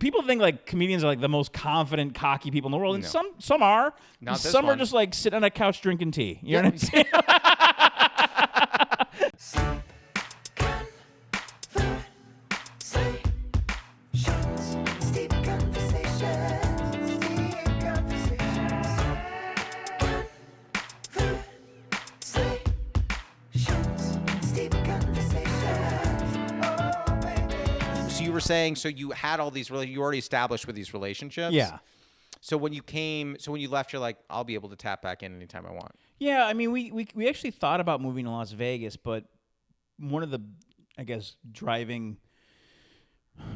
people think like comedians are like the most confident, cocky people in the world, and No. some are. Not this some are one. just like sitting on a couch drinking tea. You know what I'm saying? So you were saying, so you had all these, you already established with these relationships? Yeah. So when you left, you're like, I'll be able to tap back in anytime I want. Yeah, I mean, we actually thought about moving to Las Vegas, but one of the, I guess, driving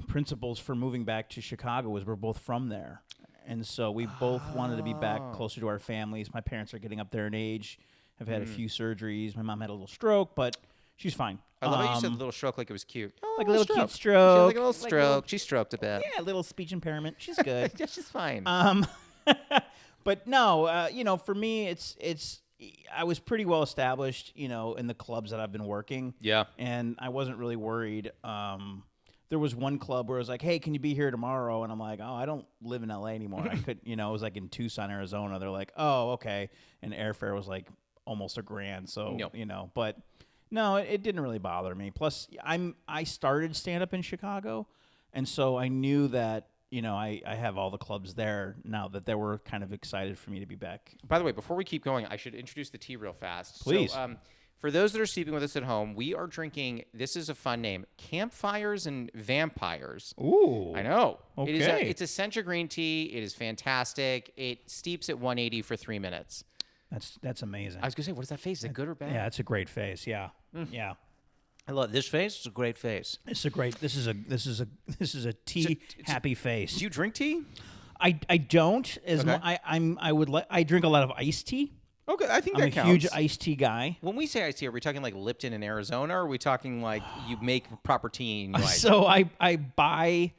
principles for moving back to Chicago was we're both from there. And so we both wanted to be back closer to our families. My parents are getting up there in age, have had a few surgeries. My mom had a little stroke, but she's fine. I love how you said little stroke like it was cute. Oh, Like a little cute She stroke. had like a little stroke. She stroked a bit. Yeah, a little speech impairment. She's good. Yeah, she's fine. But no, for me, it's I was pretty well established, in the clubs that I've been working. Yeah. And I wasn't really worried. There was one club where it was like, hey, can you be here tomorrow? And I'm like, oh, I don't live in LA anymore. I could, it was like in Tucson, Arizona. They're like, oh, okay. And airfare was like almost $1,000. So, but no, it didn't really bother me. Plus, I started stand-up in Chicago. And so I knew that, I have all the clubs there now that they were kind of excited for me to be back. By the way, before we keep going, I should introduce the tea real fast. Please. So, for those that are sleeping with us at home, we are drinking, this is a fun name, Campfires and Vampires. Ooh. I know. Okay. It's a Sencha green tea. It is fantastic. It steeps at 180 for 3 minutes. That's amazing. I was going to say, what is that face? Is it good or bad? Yeah, it's a great face. Yeah. Yeah. I love this face. It's a great face. It's a great. This is a tea happy face. Do you drink tea? I don't as Okay. I drink a lot of iced tea. Okay, I think I'm that a counts. huge iced tea guy. When we say iced tea, are we talking like Lipton in Arizona, or are we talking like you make proper tea and you like? So I buy,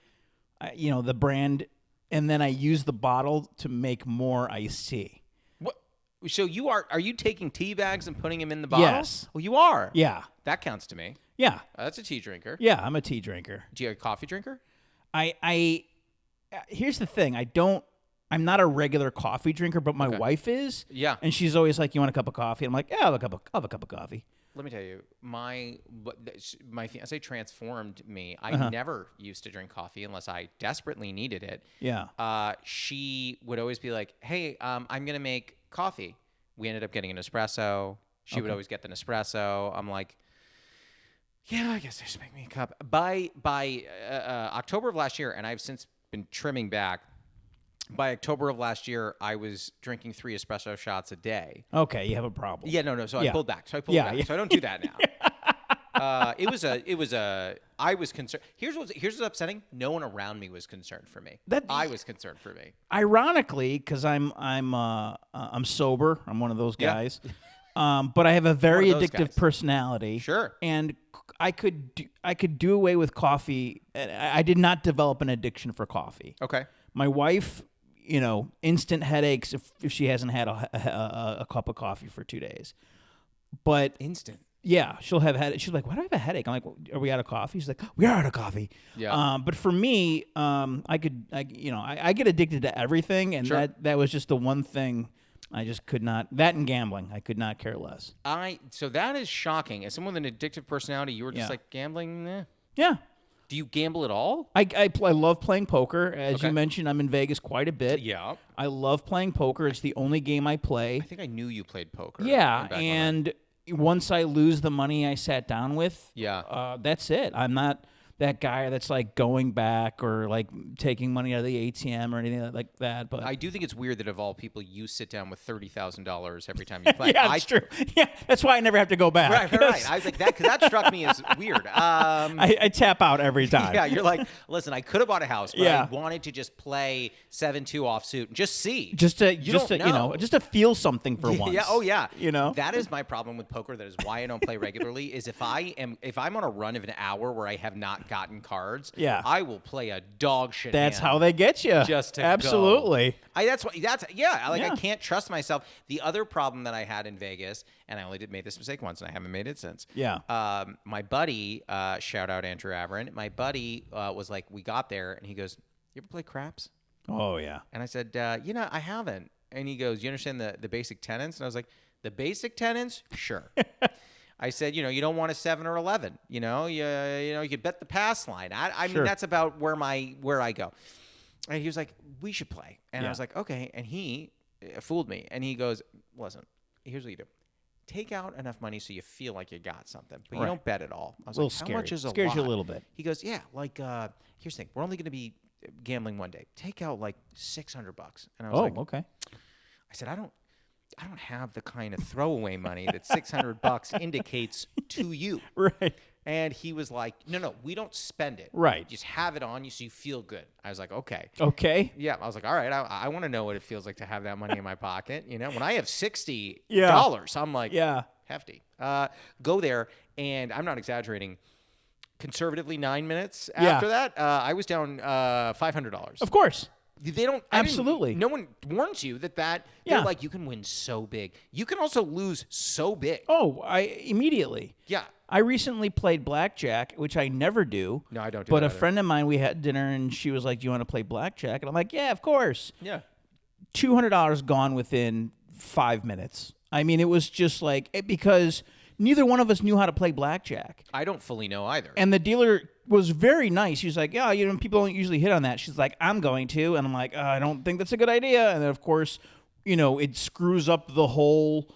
the brand, and then I use the bottle to make more iced tea. What? So are you taking tea bags and putting them in the bottle? Yes. Well, you are. Yeah. That counts to me. Yeah. That's a tea drinker. Yeah. I'm a tea drinker. Do you a coffee drinker? Here's the thing. I'm not a regular coffee drinker, but my wife is. Yeah. And she's always like, "You want a cup of coffee?" I'm like, "Yeah, I'll have a cup of coffee." Let me tell you, my fiance transformed me. I never used to drink coffee unless I desperately needed it. Yeah. She would always be like, "Hey, I'm gonna make coffee." We ended up getting an espresso. She would always get the Nespresso. I'm like, yeah, I guess I should make me a cup. By October of last year, and I've since been trimming back. By October of last year, I was drinking 3 espresso shots a day. Okay, you have a problem. Yeah, no. So I pulled back. So I don't do that now. I was concerned. Here's what's upsetting. No one around me was concerned for me. I was concerned for me. Ironically, because I'm sober. I'm one of those Yeah. guys. But I have a very One of those addictive guys. personality. Sure. And I could do away with coffee. I did not develop an addiction for coffee. Okay. My wife, instant headaches if she hasn't had a cup of coffee for 2 days. But Instant. yeah, she'll have headache. She's like, "Why do I have a headache?" I'm like, "Are we out of coffee?" She's like, "We are out of coffee." Yeah. But for me, I get addicted to everything, and Sure. that was just the one thing I just could not. That and gambling, I could not care less. So that is shocking. As someone with an addictive personality, you were just Yeah. like gambling. Eh. Yeah. Do you gamble at all? I love playing poker. As Okay. you mentioned, I'm in Vegas quite a bit. Yeah. I love playing poker. It's the only game I play. I think I knew you played poker. Yeah, back when and once I lose the money I sat down with, Yeah. that's it. I'm not that guy that's like going back or like taking money out of the ATM or anything like that. But I do think it's weird that of all people, you sit down with $30,000 every time you play. yeah, that's true. Yeah, that's why I never have to go back. Right. I was like that because that struck me as weird. I tap out every time. Yeah, you're like, listen, I could have bought a house, but Yeah. I wanted to just play 7-2 offsuit and just see. just to know. just to feel something for once. Yeah. Oh yeah. That that is my problem with poker. That is why I don't play regularly. Is if I'm on a run of an hour where I have not gotten cards, Yeah. I will play a dog shit. that's hand. how they get you. Just to absolutely. I Yeah. can't trust myself. The other problem that I had in Vegas, and I only made this mistake once, and I haven't made it since. Yeah. My buddy, shout out Andrew Averin. My buddy was like, we got there, and he goes, You ever play craps? Oh, yeah. And I said, I haven't. And he goes, you understand the basic tenets? And I was like, the basic tenets? Sure. I said, you don't want a 7 or 11. You could bet the pass line. I mean, that's about where I go. And he was like, we should play. And I was like, okay. And he fooled me. And he goes, listen, here's what you do. Take out enough money so you feel like you got something, but you don't bet at all. I was like, scary. How much is a Scares lot? you a little bit. He goes, yeah, here's the thing. We're only going to be gambling one day. Take out like $600. And I was like, okay. I said, I don't have the kind of throwaway money that $600 indicates to you. Right. And he was like, no, we don't spend it. Right. Just have it on you so you feel good. I was like, okay. Okay. Yeah. I was like, all right, I want to know what it feels like to have that money in my pocket. When I have $60, I'm like, hefty. Go there. And I'm not exaggerating. Conservatively 9 minutes after that, I was down $500. Of course. They don't absolutely. No one warns you that they're like, you can win so big. You can also lose so big. Oh, immediately. Yeah. I recently played blackjack, which I never do. No, I don't do But that a either. friend of mine, we had dinner, and she was like, "Do you want to play blackjack?" And I'm like, "Yeah, of course." Yeah. $200 gone within 5 minutes. I mean, it was just like because neither one of us knew how to play blackjack. I don't fully know either. And the dealer was very nice. She was like, "Yeah, people don't usually hit on that." She's like, "I'm going to," and I'm like, "I don't think that's a good idea." And then of course, it screws up the whole.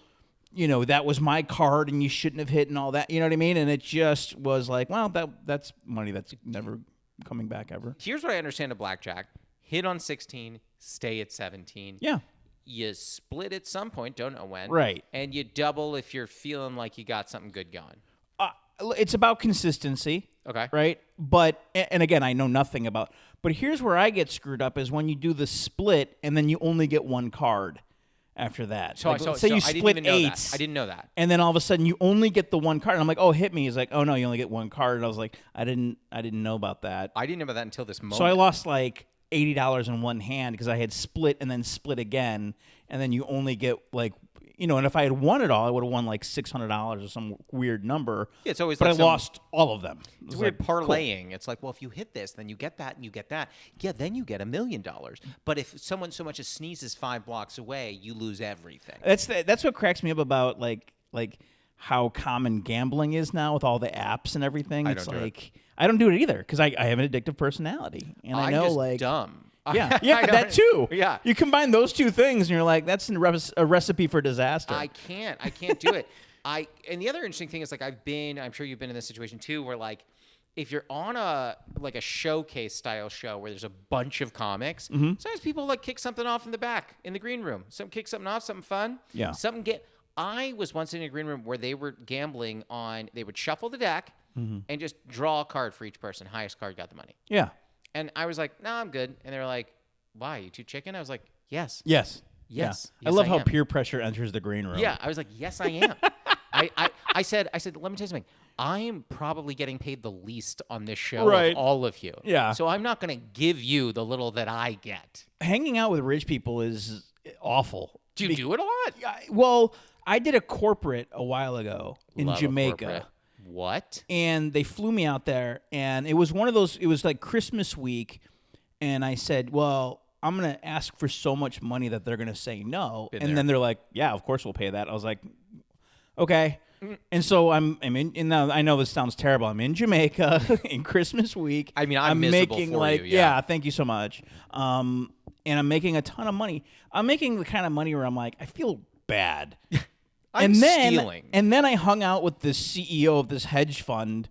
That was my card and you shouldn't have hit and all that. You know what I mean? And it just was like, well, that's money that's never coming back ever. Here's what I understand of blackjack. Hit on 16, stay at 17. Yeah. You split at some point, don't know when. Right. And you double if you're feeling like you got something good going. It's about consistency. Okay. Right? But, and again, I know nothing about, but here's where I get screwed up is when you do the split and then you only get one card. After that, so let's say you split eights. I didn't know that. And then all of a sudden you only get the one card. And I'm like, "Oh, hit me." He's like, "Oh no, you only get one card." And I was like, "I didn't know about that." I didn't know about that until this moment. So I lost like $80 in one hand because I had split and then split again, and then you only get like and if I had won it all, I would have won like $600 or some weird number. Yeah, it's always. But like I lost all of them. It's weird parlaying. Cool. It's like, well, if you hit this, then you get that, and you get that. Yeah, then you get $1 million. But if someone so much as sneezes 5 blocks away, you lose everything. That's what cracks me up about like how common gambling is now with all the apps and everything. It's like I don't do it either because I have an addictive personality, and I know just like dumb. Yeah, that too. Yeah, you combine those two things, and you're like, that's a recipe for disaster. I can't do it. And the other interesting thing is like I'm sure you've been in this situation too, where like if you're on a showcase style show where there's a bunch of comics, sometimes people like kick something off in the back in the green room. Kick something off, something fun. Yeah. I was once in a green room where they were gambling on. They would shuffle the deck and just draw a card for each person. Highest card got the money. Yeah. And I was like, no, I'm good. And they were like, why? You too chicken? I was like, yes. Yes. Yes. Yeah. I love how peer pressure enters the green room. Yeah. I was like, yes, I am. I said, let me tell you something. I am probably getting paid the least on this show of all of you. Yeah. So I'm not going to give you the little that I get. Hanging out with rich people is awful. Do you do it a lot? Well, I did a corporate a while ago in Jamaica. What? And they flew me out there, and it was one of those, it was like Christmas week, and I said, well, I'm going to ask for so much money that they're going to say no. Then they're like, yeah, of course we'll pay that. I was like, okay. And so I'm in, and now I know this sounds terrible. I'm in Jamaica in Christmas week. I mean, I'm miserable making for like, you. Yeah, thank you so much. And I'm making a ton of money. I'm making the kind of money where I'm like, I feel bad. I'm stealing. And then I hung out with the CEO of this hedge fund,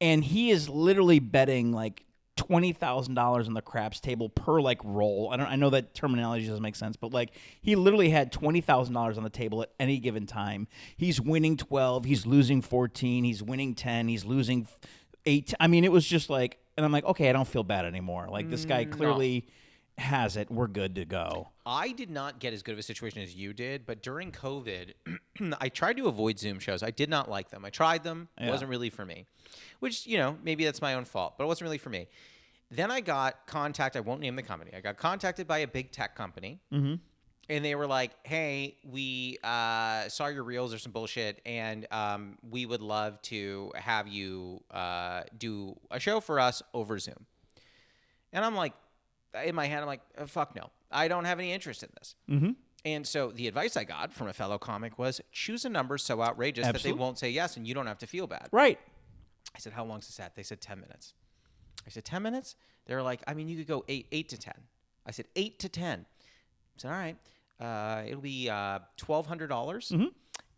and he is literally betting like $20,000 on the craps table per like roll. I know that terminology doesn't make sense, but like he literally had $20,000 on the table at any given time. He's winning 12, he's losing 14, he's winning 10, he's losing 8. I mean, it was just like, and I'm like, okay, I don't feel bad anymore. Like this guy clearly has it. We're good to go. I did not get as good of a situation as you did, but during COVID, I tried to avoid Zoom shows. I did not like them. I tried them. It wasn't really for me, which, maybe that's my own fault, but it wasn't really for me. Then I got contacted. I won't name the company. I got contacted by a big tech company, and they were like, hey, we saw your reels or some bullshit, and we would love to have you do a show for us over Zoom. And I'm like, in my head, I'm like, fuck no. I don't have any interest in this. Mm-hmm. And so the advice I got from a fellow comic was choose a number so outrageous that they won't say yes and you don't have to feel bad. Right. I said, how long's the set? They said 10 minutes. I said, 10 minutes? They were like, I mean, you could go 8 to 10. I said, 8 to 10. I said, all right. It'll be $1,200. Mm-hmm.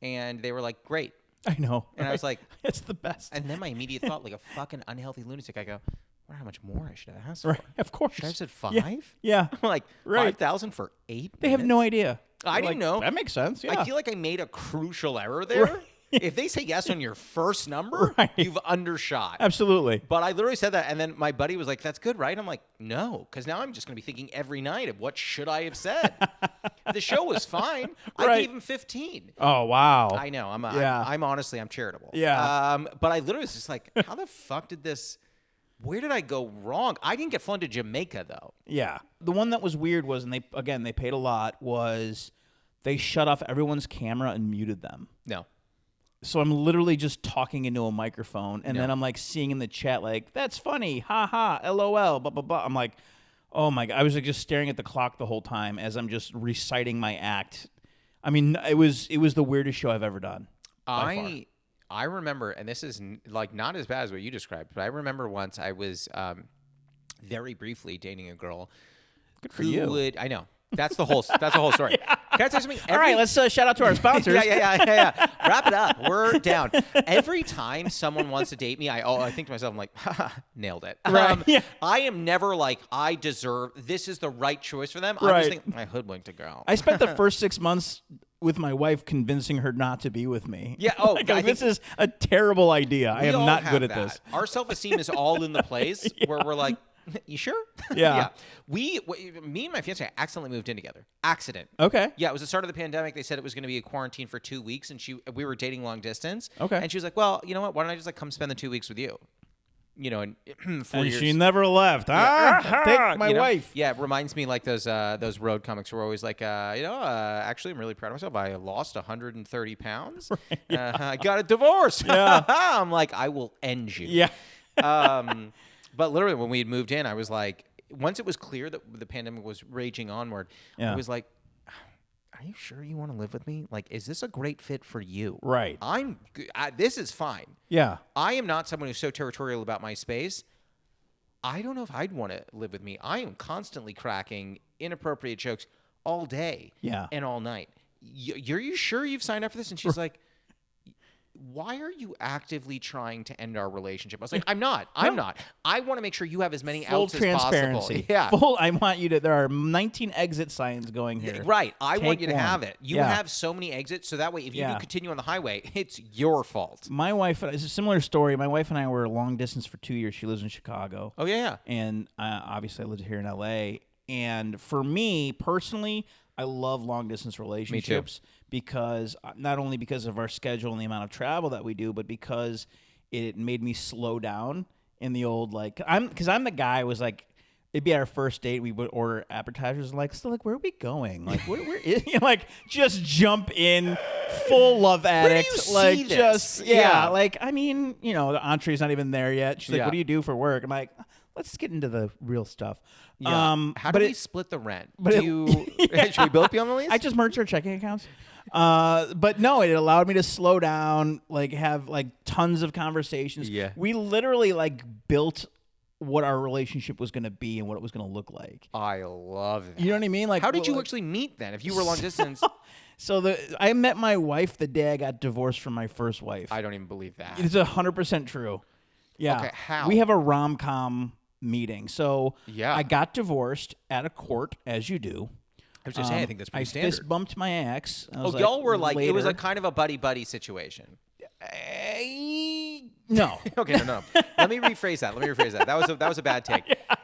And they were like, great. I know. And I was like, it's the best. And then my immediate thought, like a fucking unhealthy lunatic, I go, I wonder how much more I should have asked Right. for. Of course. Should I have said 5? Yeah. I'm like, Right. 5,000 for 8 They have no idea. I didn't know. That makes sense. Yeah. I feel like I made a crucial error there. Right. If they say yes on your first number, Right. you've undershot. Absolutely. But I literally said that, and then my buddy was like, that's good, right? I'm like, no, because now I'm just going to be thinking every night of what should I have said. The show was fine. I Right. gave him 15. Oh, wow. I know. I'm honestly, I'm charitable. Yeah. But I literally was just like, how the fuck did this... Where did I go wrong? I didn't get flown to Jamaica, though. Yeah. The one that was weird was, and they paid a lot, was they shut off everyone's camera and muted them. No. So I'm literally just talking into a microphone, and then I'm like seeing in the chat, like, that's funny, ha ha, LOL, blah, blah, blah. I'm like, oh my God. I was like just staring at the clock the whole time as I'm just reciting my act. I mean, it was the weirdest show I've ever done. I remember, and this is like not as bad as what you described, but I remember once I was very briefly dating a girl. Good for you. I know. That's the whole story. Yeah. Can I tell you something? All right, let's shout out to our sponsors. Yeah. Wrap it up. We're down. Every time someone wants to date me, I think to myself, I'm like, haha, nailed it. Right. I am never like, I deserve, this is the right choice for them. I'm Right. just thinking, I hoodwinked a girl. I spent the first 6 months with my wife convincing her not to be with me. Yeah. Oh, like, this is a terrible idea. I am not good at this. Our self-esteem is all in the place where we're like, you sure? Yeah. Me and my fiance accidentally moved in together. Accident. Okay. Yeah, it was the start of the pandemic. They said it was going to be a quarantine for 2 weeks, and we were dating long distance. Okay. And she was like, well, you know what? Why don't I just like come spend the 2 weeks with you? You know, and 4 years. She never left. Take my wife. Yeah, it reminds me like those road comics were always like, actually, I'm really proud of myself. I lost 130 pounds. Right, I got a divorce. Yeah. I'm like, I will end you. Yeah. But literally, when we had moved in, I was like, once it was clear that the pandemic was raging onward, I was like, are you sure you want to live with me? Like, is this a great fit for you? Right. This is fine. Yeah. I am not someone who's so territorial about my space. I don't know if I'd want to live with me. I am constantly cracking inappropriate jokes all day and all night. Are you sure you've signed up for this? And she's like, why are you actively trying to end our relationship? I was like, I'm not. I want to make sure you have as many outs as possible. Transparency. Yeah. I want you to, there are 19 exit signs going here. Right. I want you to one. have it. You have so many exits, so that way if you do continue on the highway, it's your fault. My wife, it's a similar story. My wife and I were long distance for 2 years. She lives in Chicago. Oh, yeah. And obviously I lived here in LA. And for me personally, I love long distance relationships because not only because of our schedule and the amount of travel that we do, but because it made me slow down in the old, like, I'm the guy who was like, it'd be our first date. We would order appetizers, like, so like, where are we going? Like, where is like, just jump in, full love addict. Where do you like, see this? just like, I mean, the entree's not even there yet. She's like, what do you do for work? I'm like, let's get into the real stuff. Yeah. How do we split the rent? Should we both be on the lease? I just merged our checking accounts. But no, it allowed me to slow down, like have like tons of conversations. Yeah. We literally like built what our relationship was going to be and what it was going to look like. I love that. You know what I mean? Like, how did you actually meet then? If you were long distance. So I met my wife the day I got divorced from my first wife. I don't even believe that. It's 100% true. Yeah. Okay, how? We have a rom-com meeting. So yeah. I got divorced at a court, as you do. I was just saying, I think that's pretty standard. I fist bumped my ex. Y'all were like, it was a kind of a buddy-buddy situation. No. Okay, no. Let me rephrase that. That was a bad take. Yeah.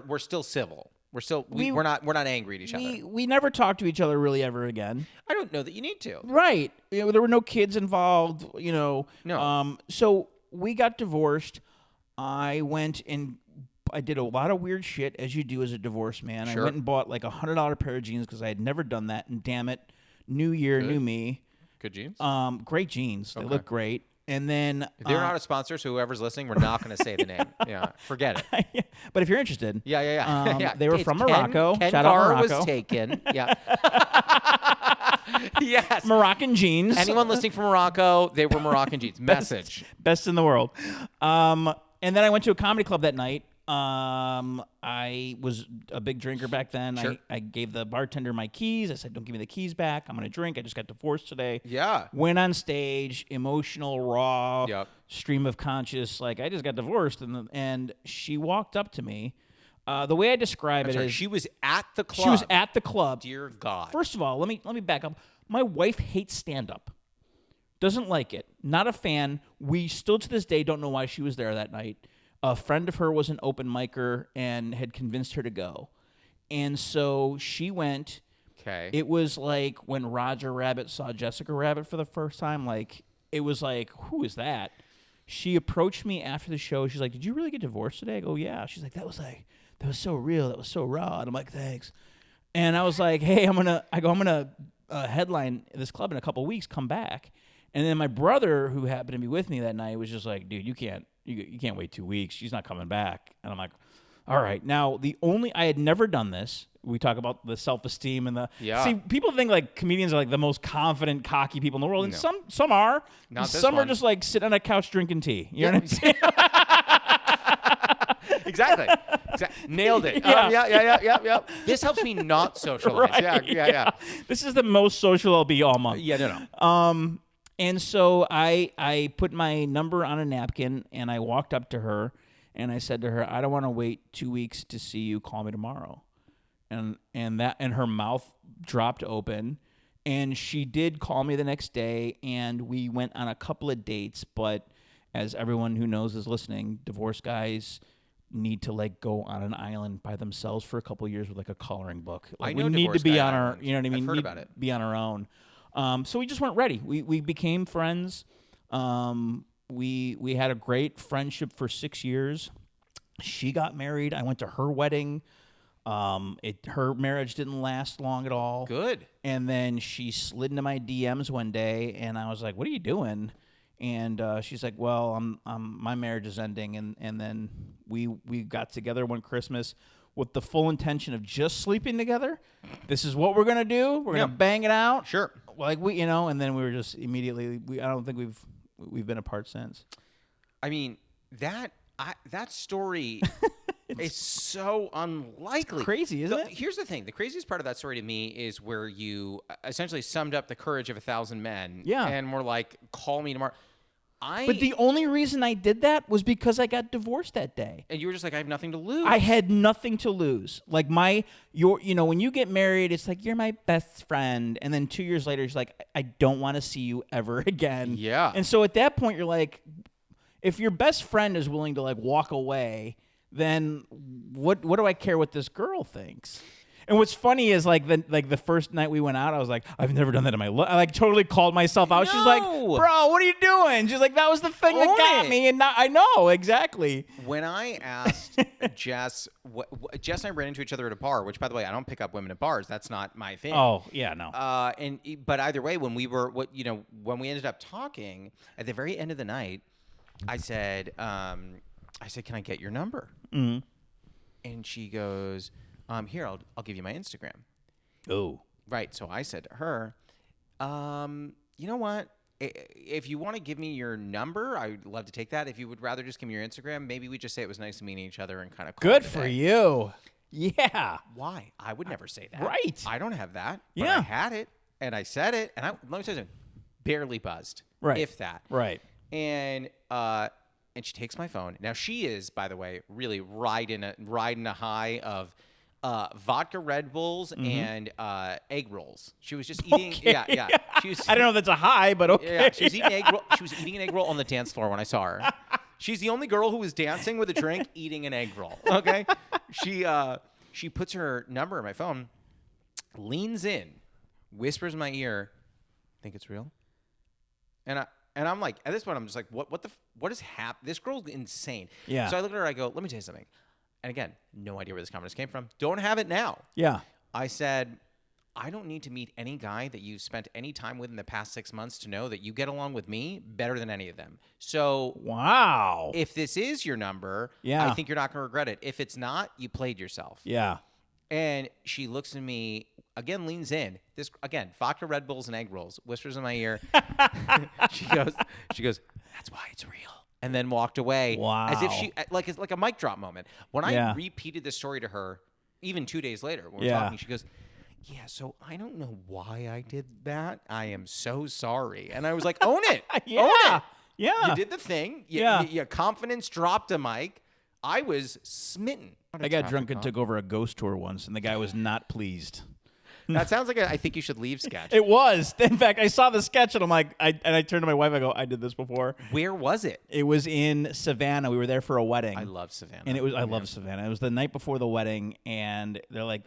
We're still civil. We're not angry at each other. We never talked to each other really ever again. I don't know that you need to. Right. There were no kids involved, No. So we got divorced. I went and I did a lot of weird shit, as you do as a divorced man. Sure. I went and bought like $100 pair of jeans because I had never done that. And damn it, new year, new me. Good jeans? Great jeans. They look great. And then if they're not a sponsor, so whoever's listening, we're not going to say the name. Yeah, forget it. But if you're interested, yeah. they were It's from Morocco. Ken Shout out Garr Morocco. was taken. Yeah. Yes. Moroccan jeans. Anyone listening from Morocco, they were Moroccan jeans. Message. Best in the world. And then I went to a comedy club that night. I was a big drinker back then. Sure. I gave the bartender my keys. I said, don't give me the keys back. I'm going to drink. I just got divorced today. Yeah. Went on stage, emotional, raw, Yep. stream of conscious. Like, I just got divorced. And she walked up to me. The way I describe it is... She was at the club. She was at the club. Dear God. First of all, let me back up. My wife hates stand-up. Doesn't like it. Not a fan. We still to this day don't know why she was there that night. A friend of her was an open micer and had convinced her to go. And so she went. Okay. It was like when Roger Rabbit saw Jessica Rabbit for the first time. Like, it was like, who is that? She approached me after the show. She's like, did you really get divorced today? I go, yeah. She's like, that was so real. That was so raw. And I'm like, thanks. And I was like, hey, I'm gonna headline this club in a couple weeks. Come back. And then my brother, who happened to be with me that night, was just like, dude, you can't wait 2 weeks. She's not coming back. And I'm like, all right. Now, I had never done this. We talk about the self-esteem and see, people think like comedians are like the most confident, cocky people in the world. And some are. Not this some one. are just like sitting on a couch drinking tea. You know what I'm saying? Exactly. Nailed it. Yeah. This helps me not socialize. Right, Yeah. This is the most social I'll be all month. Yeah, no. And so I put my number on a napkin and I walked up to her and I said to her, I don't want to wait 2 weeks to see you. Call me tomorrow. And her mouth dropped open and she did call me the next day and we went on a couple of dates. But as everyone who knows is listening, divorced guys need to like go on an island by themselves for a couple of years with like a coloring book. Like, I know we need to be on our, island. you know what I mean? I've heard about it. Be on our own. So we just weren't ready. We became friends. We had a great friendship for 6 years. She got married. I went to her wedding. Her marriage didn't last long at all. Good. And then she slid into my DMs one day, and I was like, "What are you doing?" And she's like, "Well, my marriage is ending." And then we got together one Christmas with the full intention of just sleeping together. This is what we're gonna do. We're gonna bang it out. Sure. Like and then we were just immediately. I don't think we've been apart since. I mean that story is so unlikely. It's crazy, isn't it? Here's the thing: the craziest part of that story to me is where you essentially summed up the courage of 1,000 men. Yeah. And were like, "Call me tomorrow." But the only reason I did that was because I got divorced that day. And you were just like, I have nothing to lose. I had nothing to lose. Like when you get married, it's like, you're my best friend. And then 2 years later, it's like, I don't want to see you ever again. Yeah. And so at that point, you're like, if your best friend is willing to like walk away, then what do I care what this girl thinks? And what's funny is the first night we went out, I was like, I've never done that in my life. I like totally called myself out. No. She's like, bro, what are you doing? She's like, that was the thing that got me. And now I know exactly. When I asked Jess, Jess and I ran into each other at a bar, which by the way, I don't pick up women at bars. That's not my thing. Oh yeah, no. But either way, when we ended up talking at the very end of the night, I said, can I get your number? Mm-hmm. And she goes, here, I'll give you my Instagram. Oh. Right. So I said to her, you know what? If you want to give me your number, I would love to take that. If you would rather just give me your Instagram, maybe we just say it was nice meeting each other and kind of call Good it a for day. you. Yeah. Why? I would never say that. Right. I don't have that. But Yeah. I had it and I said it and let me tell you something. Barely buzzed. Right. If that. Right. And she takes my phone. Now she is, by the way, really riding a high of vodka Red Bulls and egg rolls. She was just eating. Okay. Yeah. She was, I don't know if that's a high, but okay. Yeah, she was eating egg roll. She was eating an egg roll on the dance floor when I saw her. She's the only girl who was dancing with a drink, eating an egg roll. Okay. She puts her number in my phone, leans in, whispers in my ear, "Think it's real?" And I'm like, at this point, I'm just like, what is happening? This girl's insane. Yeah. So I look at her, I go, let me tell you something. And again, no idea where this conversation came from. Don't have it now. Yeah. I said, I don't need to meet any guy that you've spent any time with in the past 6 months to know that you get along with me better than any of them. So Wow. if this is your number, Yeah. I think you're not going to regret it. If it's not, you played yourself. Yeah. And she looks at me, again, leans in. This again, vodka, Red Bulls, and egg rolls. Whispers in my ear. she goes, that's why it's real. And then walked away. Wow. As if it's like a mic drop moment. When Yeah. I repeated this story to her, even 2 days later, when we're Yeah. talking, she goes, yeah, so I don't know why I did that. I am so sorry. And I was like, own it. Yeah. Own it. Yeah. You did the thing. Yeah. Your confidence dropped a mic. I was smitten. I got drunk and took over a ghost tour once, and the guy was not pleased. That sounds like I think you should leave sketch. It was. In fact, I saw the sketch, and I'm like, I turned to my wife. I go, I did this before. Where was it? It was in Savannah. We were there for a wedding. I love Savannah. And I love Savannah. It was the night before the wedding, and they're like,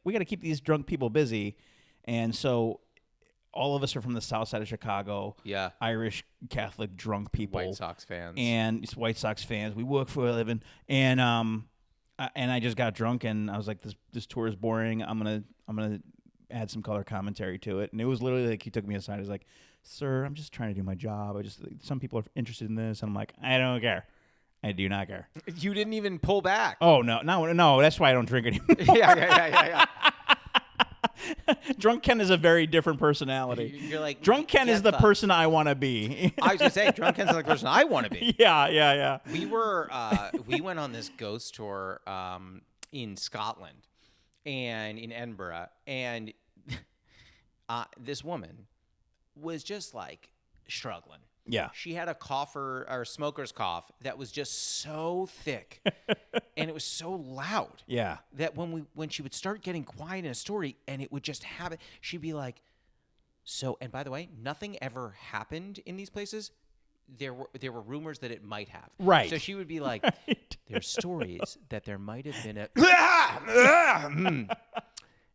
we got to keep these drunk people busy. And so all of us are from the south side of Chicago. Yeah. Irish Catholic drunk people. White Sox fans. And it's White Sox fans. We work for a living. And I just got drunk, and I was like, this tour is boring. I'm gonna add some color commentary to it. And it was literally like, he took me aside. He's like, sir, I'm just trying to do my job. Some people are interested in this. And I'm like, I don't care. I do not care. You didn't even pull back. Oh, no. That's why I don't drink anymore. Yeah. Drunk Ken is a very different personality. You're like, Drunk Ken is the person I want to be. I was going to say, Drunk Ken's the person I want to be. Yeah. We went on this ghost tour in Scotland and in Edinburgh, and this woman was just like struggling. Yeah. She had a smoker's cough that was just so thick and it was so loud. Yeah. That when she would start getting quiet in a story and it would just happen, she'd be like, so, and by the way, nothing ever happened in these places. There were rumors that it might have. Right. So she would be like, there's stories that there might have been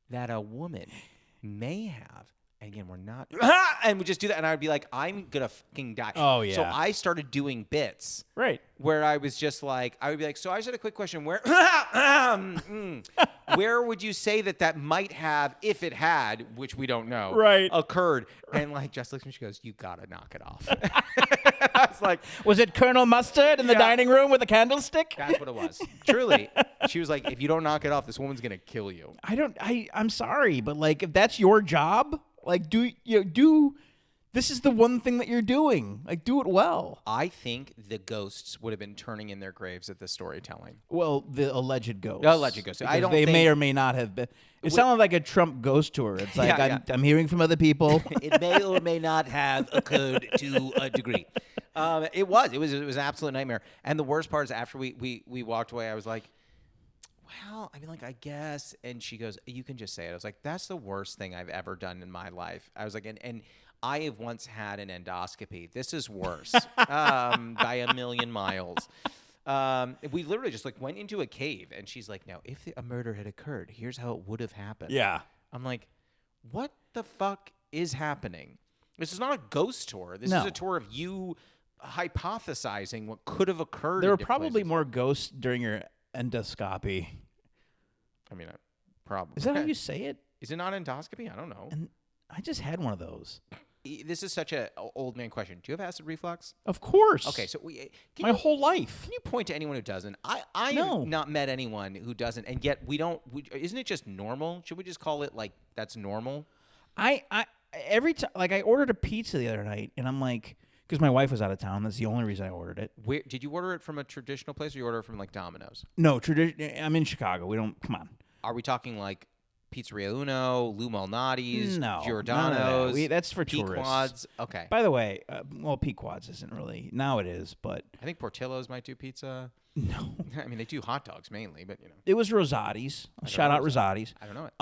that a woman may have. And again, we're not, and we just do that, and I would be like, I'm gonna fucking die. Oh, yeah. So I started doing bits, Right. where I was just like, I would be like, so I just had a quick question, where would you say that might have, if it had, which we don't know, Right. occurred? And like, Jess looks at me, she goes, you gotta knock it off. I was like, was it Colonel Mustard in the dining room with a candlestick? that's what it was. Truly, she was like, if you don't knock it off, this woman's gonna kill you. I'm sorry, but like, if that's your job, like, this is the one thing that you're doing. Like, do it well. I think the ghosts would have been turning in their graves at the storytelling. Well, the alleged ghosts. The alleged ghosts. I don't they think may or may not have been. It sounded like a Trump ghost tour. It's like, I'm hearing from other people. It may or may not have occurred to a degree. It was an absolute nightmare. And the worst part is after we walked away, I was like, well, I mean, like, I guess. And she goes, you can just say it. I was like, that's the worst thing I've ever done in my life. I was like, and I have once had an endoscopy. This is worse by a million miles. We literally just like went into a cave, and she's like, now, if a murder had occurred, here's how it would have happened. Yeah. I'm like, what the fuck is happening? This is not a ghost tour. This No. is a tour of you hypothesizing what could have occurred. There were in different probably places. more ghosts during your endoscopy. I mean, probably. Is that how you say it? Is it not endoscopy? I don't know. And I just had one of those. This is such a old man question. Do you have acid reflux? Of course. Okay, so my whole life. Can you point to anyone who doesn't? I No. have not met anyone who doesn't, and yet we don't. Isn't it just normal? Should we just call it like that's normal? I every time, like, I ordered a pizza the other night, and I'm like, because my wife was out of town. That's the only reason I ordered it. Where did you order it from? A traditional place, or you order it from like Domino's? No, I'm in Chicago. We don't. Come on. Are we talking like Pizzeria Uno, Lou Malnati's, No, Giordano's? none of that. That's for Pequod's? tourists. Okay. By the way, Pequod's isn't really. Now it is, but I think Portillo's might do pizza. no. I mean, they do hot dogs mainly, but you know. It was Rosati's. Shout out Rosati's. I don't know it.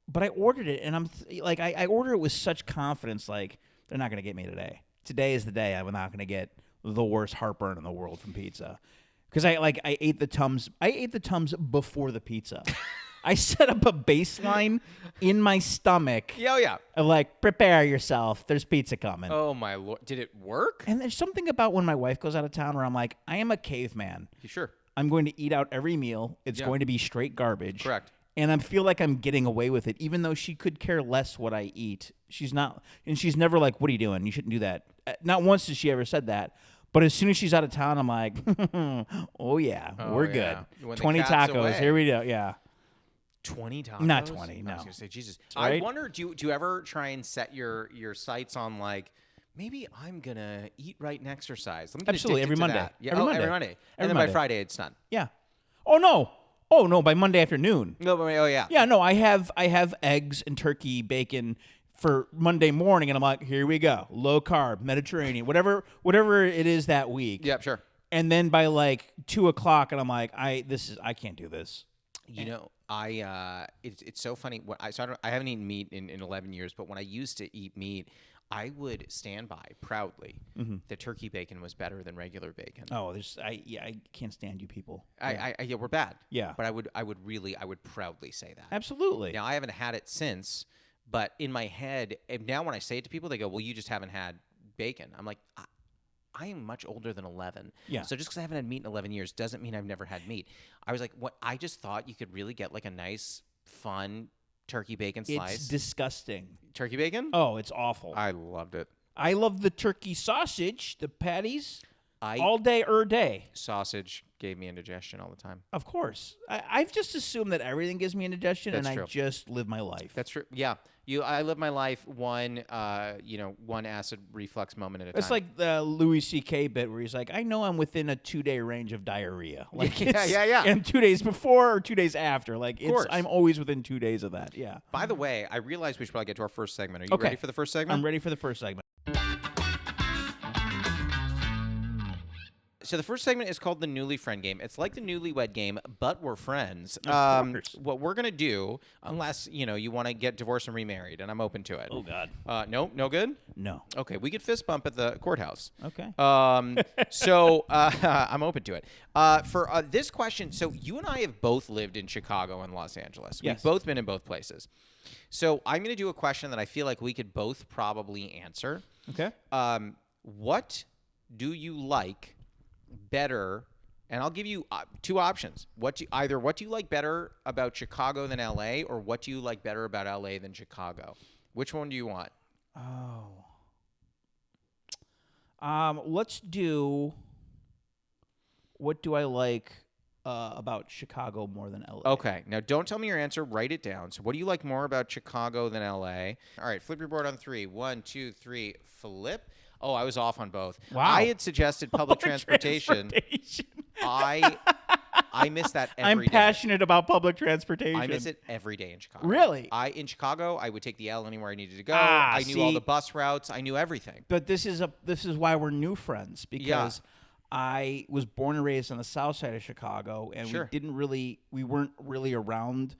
But I ordered it, and I'm like, I order it with such confidence, like, they're not going to get me today. Today is the day I'm not going to get the worst heartburn in the world from pizza. Because I ate the Tums. I ate the Tums before the pizza. I set up a baseline in my stomach. Yeah, yeah. Of like, prepare yourself. There's pizza coming. Oh my Lord! Did it work? And there's something about when my wife goes out of town where I'm like, I am a caveman. You sure? I'm going to eat out every meal. It's Yeah. going to be straight garbage. Correct. and I feel like I'm getting away with it, even though she could care less what I eat. She's not, and she's never like, "What are you doing? You shouldn't do that." Not once has she ever said that. But as soon as she's out of town, I'm like, "Oh yeah, we're good. When the 20 cat's tacos, away. here we go." Yeah, 20 tacos? Not 20, I no. was gonna say, Jesus. Right? I wonder, do you ever try and set your sights on like, maybe I'm gonna eat right and exercise? Let me get Absolutely, addicted every to Monday. that. Yeah, Every every Monday. Monday. Every And then Monday. by Friday, it's done. yeah. Oh no, by Monday afternoon. No, but oh yeah. Yeah, no, I have eggs and turkey, bacon for Monday morning, and I'm like, here we go, low carb, Mediterranean, whatever it is that week. Yep, sure. And then by like 2:00, and I'm like, I can't do this. You know, it's so funny. I haven't eaten meat in 11 years, but when I used to eat meat, I would stand by proudly that turkey bacon was better than regular bacon. Oh, I can't stand you people. Yeah, we're bad. Yeah. But I would proudly say that. Absolutely. Now I haven't had it since, but in my head, and now when I say it to people, they go, "Well, you just haven't had bacon." I'm like, I am much older than 11. Yeah. So just because I haven't had meat in 11 years doesn't mean I've never had meat. I was like, what? I just thought you could really get like a nice, fun turkey bacon slice. It's disgusting. Turkey bacon? Oh, it's awful. I loved it. I love the turkey sausage, the patties, I all day, day. sausage gave me indigestion all the time. Of course. I've just assumed that everything gives me indigestion, That's and true. I just live my life. That's true. Yeah. I live my life one acid reflux moment at a It's time. like the Louis C.K. bit where he's like, I know I'm within a 2-day range of diarrhea. Like, Yeah. And 2 days before or 2 days after. Like, course. I'm always within 2 days of that. Yeah. By the way, I realized we should probably get to our first segment. Are you Okay. ready for the first segment? I'm ready for the first segment. So the first segment is called the Newly Friend Game. It's like the Newlywed Game, but we're friends. Of course. What we're gonna do, unless you want to get divorced and remarried, and I'm open to it. Oh, God. No good. No. Okay, we could fist bump at the courthouse. Okay. So I'm open to it. For this question, so you and I have both lived in Chicago and Los Angeles. Yes. We've both been in both places. So I'm going to do a question that I feel like we could both probably answer. Okay. What do you like better? And I'll give you two options. What do you like better about Chicago than LA, or what do you like better about LA than Chicago? Which one do you want? Oh. Let's do. What do I like about Chicago more than LA? Okay. Now, don't tell me your answer. Write it down. So, what do you like more about Chicago than LA? All right. Flip your board on 3. 1, 2, 3. Flip. Oh, I was off on both. Wow. I had suggested public transportation. I miss that every day. I'm passionate about public transportation. I miss it every day in Chicago. Really? In Chicago, I would take the L anywhere I needed to go. Ah, I knew all see. the bus routes. I knew everything. But this is why we're new friends, because I was born and raised on the south side of Chicago, and Sure. we weren't really around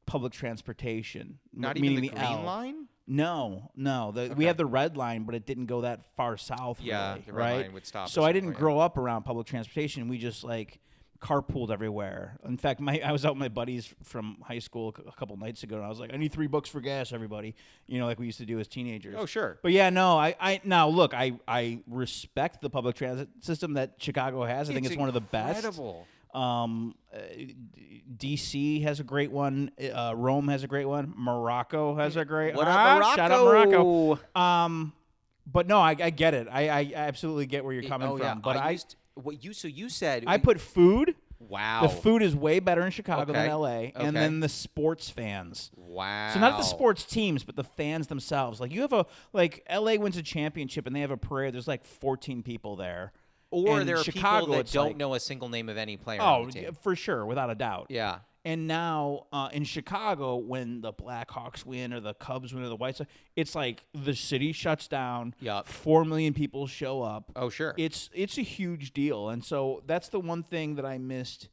public transportation. Not meaning even the Green L. Line? No. We had the red line, but it didn't go that far south. Yeah, really, the red right? line would stop So us I didn't somewhere, grow up around public transportation. We just like carpooled everywhere. In fact, I was out with my buddies from high school a couple nights ago, and I was like, I need $3 for gas, everybody. Like we used to do as teenagers. Oh, sure. But yeah, no, now look, I respect the public transit system that Chicago has. I think it's one of the best. Incredible. DC has a great one. Rome has a great one. Morocco has a great. What up, Morocco? Shout out Morocco. But no, I get it. I absolutely get where you're coming from. Yeah. But you said I put food. Wow. The food is way better in Chicago Okay. than LA, and Okay. then the sports fans. Wow. So not the sports teams, but the fans themselves. Like LA wins a championship and they have a parade. There's like 14 people there. Or In there are Chicago, people that it's don't like- know a single name of any player Oh, on the team. for sure, without a doubt. Yeah. And now in Chicago, when the Blackhawks win or the Cubs win or the White Sox, it's like the city shuts down. Yup. 4 million people show up. Oh, sure. It's a huge deal, and so that's the one thing that I missed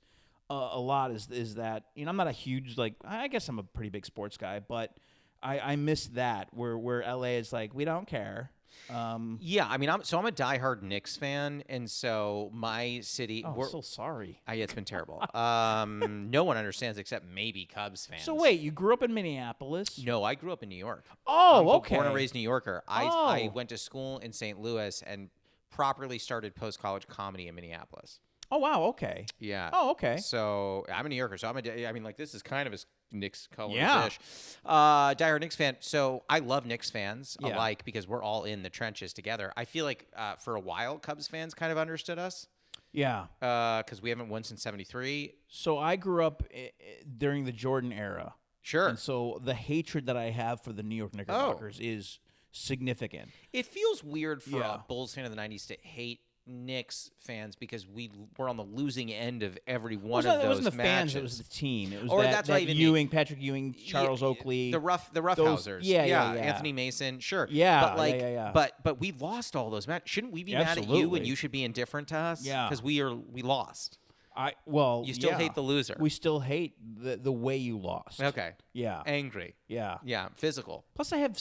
a lot is that I'm not a huge I guess I'm a pretty big sports guy, but I miss that where LA is like we don't care. Yeah, I mean, I'm a diehard Knicks fan, and so my city. Oh, so sorry. Yeah, it's been terrible. No one understands except maybe Cubs fans. So wait, you grew up in Minneapolis? No, I grew up in New York. Oh, I'm okay. Born and raised New Yorker. I Oh. went to school in St. Louis and properly started post-college comedy in Minneapolis. Oh wow. Okay. Yeah. Oh okay. So I'm a New Yorker. So I mean, like, this is kind of a Knicks color Yeah. ish. Diehard Knicks fan. So I love Knicks fans Yeah. alike because we're all in the trenches together. I feel like for a while, Cubs fans kind of understood us Yeah. because we haven't won since '73. So I grew up during the Jordan era. Sure. And so the hatred that I have for the New York Knickerbockers is significant. It feels weird for Yeah. a Bulls fan of the '90s to hate Knicks fans because we were on the losing end of every one of those It wasn't the matches. fans; it was the team. It was Or that, that's what I that even Ewing, Patrick Ewing, Charles Oakley, the roughhousers. Yeah. Anthony Mason, sure. Yeah, but like, yeah. But we lost all those matches. Shouldn't we be mad at you Absolutely. and you should be indifferent to us? Yeah. because we lost. You still yeah. hate the loser. We still hate the way you lost. Okay. Yeah. Angry. Yeah. Yeah. Physical. Plus, I have.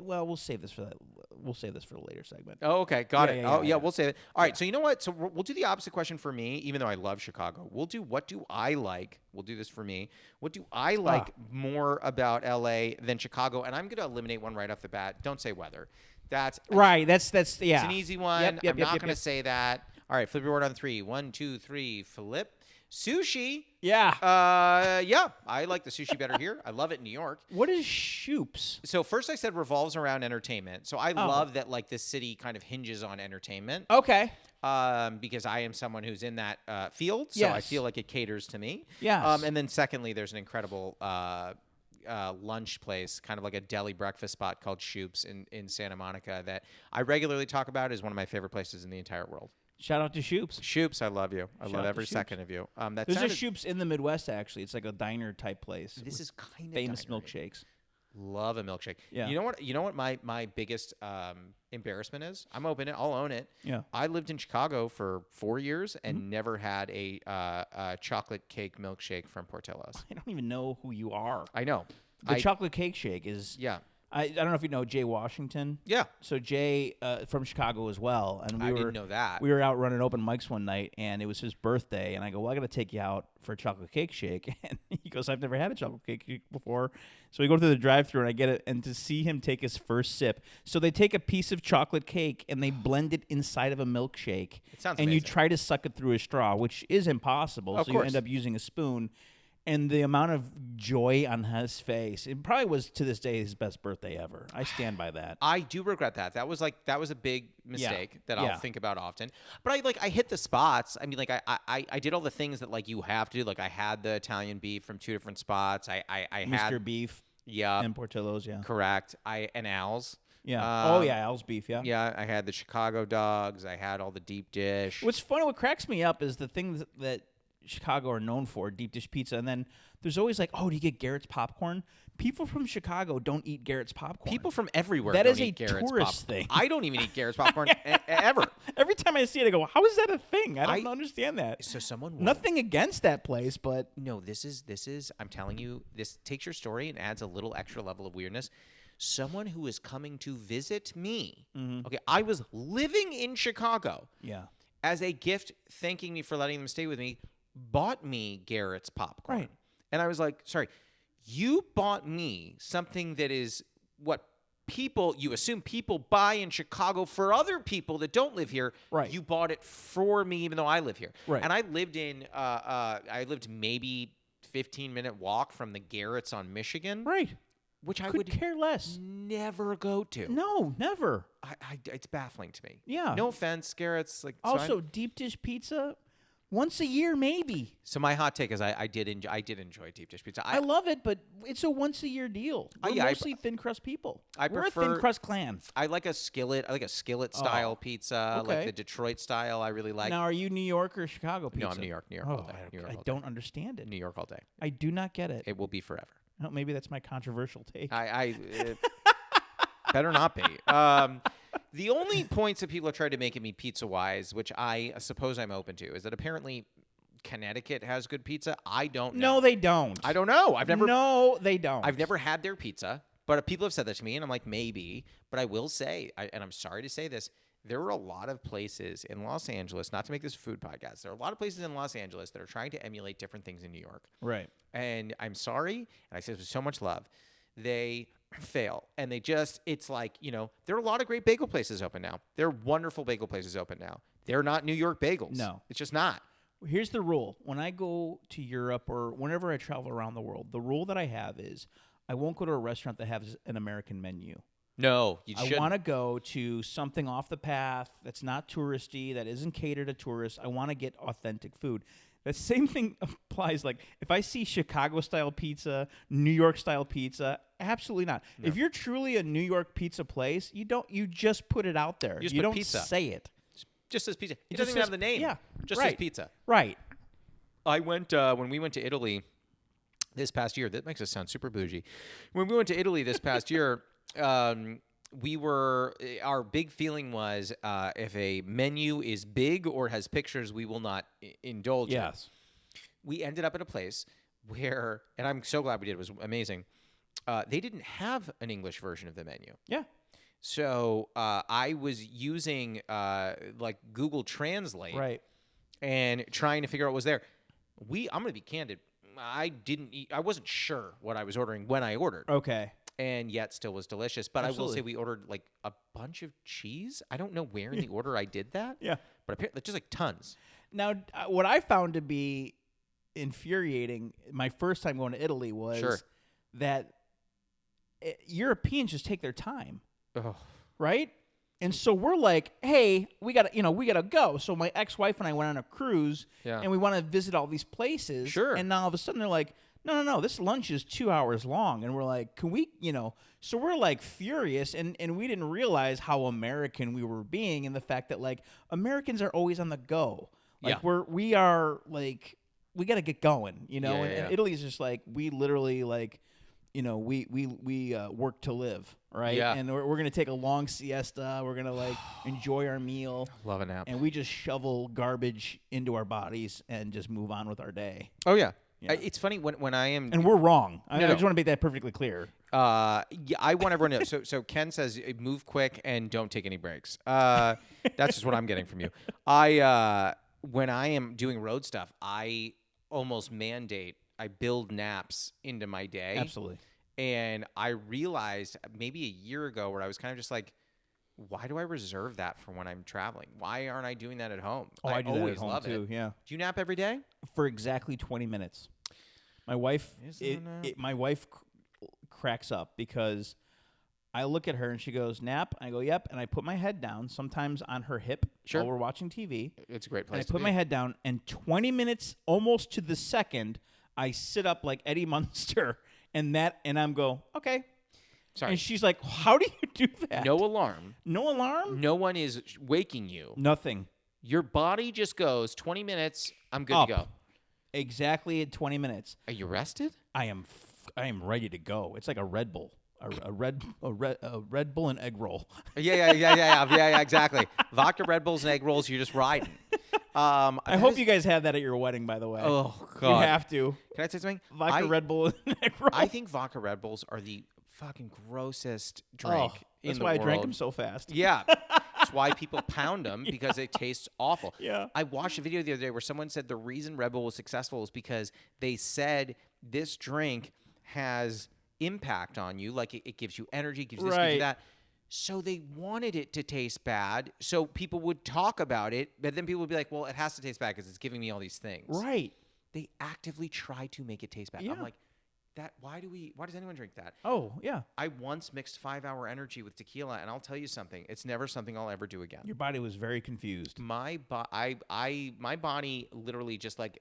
Well, we'll save this for that. We'll save this for the later segment. Oh, okay. Got Yeah, it. yeah, Oh, yeah. we'll say it. All right. So you know what? So we'll do the opposite question for me, even though I love Chicago. We'll do what do I like? We'll do this for me. What do I like more about LA than Chicago? And I'm going to eliminate one right off the bat. Don't say weather. That's Right. That's yeah. It's an easy one. Yep, I'm not yep, going to say that. All right. Flip your word on 3. 1, 2, 3. Flip. Sushi. Yeah. Yeah. I like the sushi better here. I love it in New York. What is Shoops? So first I said revolves around entertainment. So I love that like this city kind of hinges on entertainment. Okay. Because I am someone who's in that field. So I Yes. feel like it caters to me. Yes. And then secondly, there's an incredible lunch place, kind of like a deli breakfast spot called Shoops in Santa Monica that I regularly talk about as one of my favorite places in the entire world. Shout out to Shoops. Shoops, I love you. I Shout love out to every Shoops. second of you. That There's a sounded- Shoops in the Midwest, actually. It's like a diner type place. This is kind of famous dinery. milkshakes. Love a milkshake. Yeah. You know what my biggest embarrassment is? I'm open it. I'll own it. Yeah. I lived in Chicago for 4 years and never had a chocolate cake milkshake from Portillo's. I don't even know who you are. I know. The chocolate cake shake is. Yeah. I don't know if you know Jay Washington. Yeah. So Jay from Chicago as well, and I didn't know that. We were out running open mics one night, and it was his birthday, and I go, "Well, I got to take you out for a chocolate cake shake," and he goes, "I've never had a chocolate cake shake before," so we go through the drive-thru, and I get it, and to see him take his first sip, so they take a piece of chocolate cake and they blend it inside of a milkshake, It sounds and you amazing. try to suck it through a straw, which is impossible. Of So course. you end up using a spoon. And the amount of joy on his face, it probably was to this day his best birthday ever. I stand by that. I do regret that. That was a big mistake that I'll Yeah. think about often. But I hit the spots. I mean, like I did all the things that like you have to do. Like I had the Italian beef from 2 different spots. I Mr. had Beef yeah, and Portillo's, yeah. correct. And Al's. Yeah. Oh, yeah, Al's Beef, yeah. Yeah, I had the Chicago dogs. I had all the deep dish. What's funny, what cracks me up is the things that Chicago are known for, deep dish pizza, and then there's always like, oh, do you get Garrett's popcorn? People from Chicago don't eat Garrett's popcorn. People from everywhere That don't is a eat Garrett's tourist popcorn. thing. I don't even eat Garrett's popcorn ever. Every time I see it, I go, how is that a thing? I don't I- understand that. So someone Nothing against that place, but No, this is I'm telling you, this takes your story and adds a little extra level of weirdness. Someone who is coming to visit me. Okay, I was living in Chicago. yeah. As a gift, thanking me for letting them stay with me, bought me Garrett's popcorn. Right. And I was like, sorry, you bought me something that is what you assume people buy in Chicago for other people that don't live here. Right. You bought it for me, even though I live here. Right. And I lived maybe 15-minute walk from the Garrett's on Michigan, Right. which I Could would care less. never go to. No, never. It's baffling to me. Yeah. No offense, Garrett's like. it's Also, fine. deep dish pizza, once a year maybe. So my hot take is I did enjoy deep dish pizza. I love it, but it's a once a year deal. We're yeah, mostly thin crust people. I We're a prefer- thin crust clan. I like a skillet. I like a skillet style pizza, okay. like the Detroit style. I really like. Now, are you New York or Chicago pizza? No, I'm New York. New York Oh, all day. New York I all don't understand it. New York all day. I do not get it. It will be forever. Oh, maybe that's my controversial take. Better not be. The only points that people have tried to make at me pizza wise, which I suppose I'm open to, is that apparently Connecticut has good pizza. I don't know. No, they don't. I don't know. No, they don't. I've never had their pizza, but people have said that to me, and I'm like, maybe. But I will say, and I'm sorry to say this, there are a lot of places in Los Angeles, not to make this a food podcast, there are a lot of places in Los Angeles that are trying to emulate different things in New York. Right. And I'm sorry, and I say this with so much love, they fail. And it's like, there are a lot of great bagel places open now. There are wonderful bagel places open now. They're not New York bagels. No. It's just not. Here's the rule. When I go to Europe or whenever I travel around the world, the rule that I have is I won't go to a restaurant that has an American menu. No, you I shouldn't. want to go to something off the path that's not touristy, that isn't catered to tourists. I want to get authentic food. The same thing applies. Like if I see Chicago-style pizza, New York-style pizza, absolutely not. No. If you're truly a New York pizza place, you just put it out there. You don't pizza. say it. Just says pizza. It doesn't even have the name. Yeah, just says pizza. Right. I went when we went to Italy this past year. That makes us sound super bougie. When we went to Italy this past year, our big feeling was if a menu is big or has pictures, we will not indulge. Yes. We ended up at a place where, and I'm so glad we did. It was amazing. They didn't have an English version of the menu. Yeah. So I was using like Google Translate, right, and trying to figure out what was there. I'm going to be candid. I wasn't sure what I was ordering when I ordered. Okay. And yet still was delicious. But Absolutely. I will say we ordered like a bunch of cheese. I don't know where in the order I did that. Yeah. But apparently just like tons. Now, what I found to be infuriating my first time going to Italy was that Europeans just take their time. Ugh. Right? And so we're like, hey, we gotta go. So my ex-wife and I went on a cruise and we want to visit all these places. Sure. And now all of a sudden they're like, no, this lunch is 2 hours long. And we're like, can we, so we're like furious and we didn't realize how American we were being and the fact that like Americans are always on the go. Like we are like, we got to get going, and Italy is just like, we literally like, we work to live, right? Yeah. And we're going to take a long siesta. We're going to like enjoy our meal. Love a nap. And we just shovel garbage into our bodies and just move on with our day. Oh, yeah. It's funny when I am... And we're wrong. I just want to make that perfectly clear. I want everyone to know. So Ken says move quick and don't take any breaks. That's just what I'm getting from you. When I am doing road stuff, I almost mandate I build naps into my day. Absolutely. And I realized maybe a year ago where I was kind of just like, why do I reserve that for when I'm traveling? Why aren't I doing that at home? Oh, I do always that at home love too. it. Yeah. Do you nap every day? For exactly 20 minutes. My wife, my wife cracks up because I look at her and she goes, nap. I go, yep. And I put my head down, sometimes on her hip while we're watching TV. It's a great place and I put my head down, and 20 minutes, almost to the second, I sit up like Eddie Munster, and I'm okay. Sorry. And she's like, how do you do that? No alarm. No alarm? No one is waking you. Nothing. Your body just goes 20 minutes. I'm good up. to go. Exactly at 20 minutes. Are you rested? I am ready to go. It's like a Red Bull. A Red Bull and egg roll. Yeah, exactly. Vodka, Red Bulls, and egg rolls. You're just riding. I hope you guys have that at your wedding, by the way. Oh, God. You have to. Can I say something? Vodka, Red Bull, and egg roll. I think vodka Red Bulls are the fucking grossest drink in that's the why world. I drank them so fast. Yeah. That's why people pound them, because it tastes awful. Yeah. I watched a video the other day where someone said the reason Red Bull was successful is because they said this drink has impact on you. Like it gives you energy, gives this, gives you that. So they wanted it to taste bad, so people would talk about it, but then people would be like, well, it has to taste bad because it's giving me all these things. Right. They actively try to make it taste bad. Yeah. I'm like, why does anyone drink that? Oh, yeah. I once mixed 5 Hour Energy with tequila, and I'll tell you something. It's never something I'll ever do again. Your body was very confused. My body literally just like